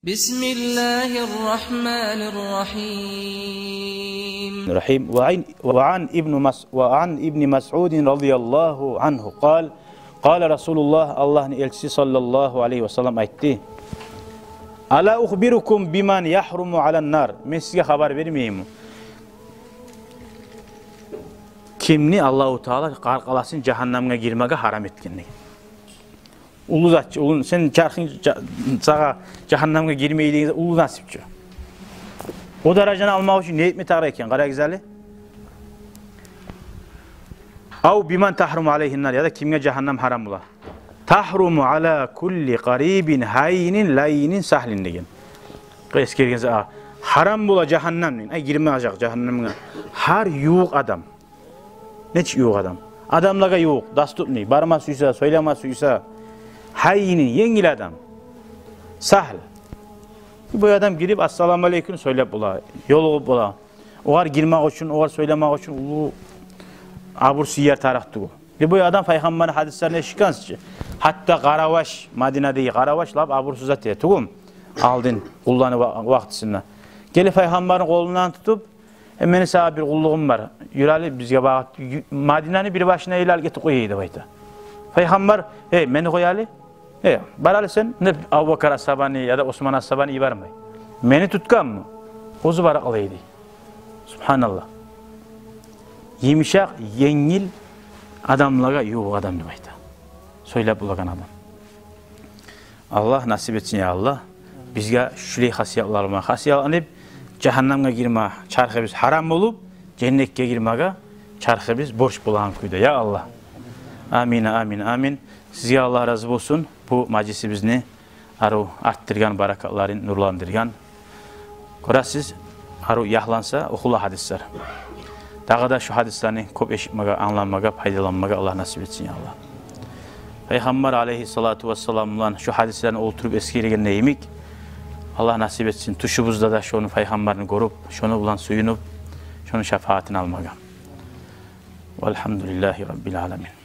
Bismillahirrahmanirrahim. وعن ابن مسعود رضي الله عنه قال رسول الله Allah'ın elçisi sallallahu aleyhi ve sellem aytti. Ala uhbirukum biman yahrumu alan nar. Men sizge haber vermeyeyim mi? Kimni Allahu Teala qarqalasın cehennemge girmege haram etkenligi. Ulu zatçı, sen çarxın sağa cehennemge girmeydiğinizde ulu nasipçi. O dereceni almak için ne etme tağır eken? Qara güzeli. Av biman tahrumu aleyhin nar ya da kimge cehennem haram bula. Tahrumu ala kulli qaribin hayinin layinin sahlin degen. Eskergense haram bula cehennemnin. Ay girmeyecek cehennemge. Har yuğuk adam. Neç yuğuk adam? Adamlaga yuğuk. Das tutmayı. Barma suysa, söylema suysa. Hayinin yengil adam. Sahl. Bu adam girip assalamu aleyküm söylep bula. Yol olup bula. Oğar girmek için, oğar söylemek için ulu abur yer taraktı bu. Bu adam Peygamber'in hadislerine şikansıcı. Hatta Qaravaş, Madine'de Qaravaş lab abursuzat diye. Tugum aldın kullanı vaktisinden. Gelip Peygamber'in kolundan tutup meni sana bir kulluğum var. Yürali bizge bağıt. Madine'nin bir başına ilal geti koyuydu bayta. Peygamber, meni koyali. Barali sen ne Abu Bakar As-Sabani ya da Osman As-Sabani iyi varmay. Meni tutkan mı? Ozu barak alaydı. Subhanallah. Yemişak, yengil adamlara yuğuk adam bayta. Söyle bulagan adam. Allah nasip etsin ya Allah. Bizge şüley hasiyatlar olma. Hasiyatlanıp cehennemge girme çarxı biz haram olup cennetke girmege çarxı biz borç bulan kuyda ya Allah. Amin amin amin. Sizge Allah razı olsun. Bu majlisi bizni aru arttırgan barakatların nurlandırgan. Korasiz aru yahlansa okula hadisler. Dağı da şu hadislerini kop eşitmege, anlanmege, paydalanmege Allah nasip etsin ya Allah. Peygamber aleyhissalatu vesselam'la şu hadislerini oturup eskirigen neyimik. Allah nasip etsin. Tuşumuzda da şunu Peygamberini korup, şunu ulan suyunup, şunun şefaatini almaga. Velhamdülillahi Rabbil alemin.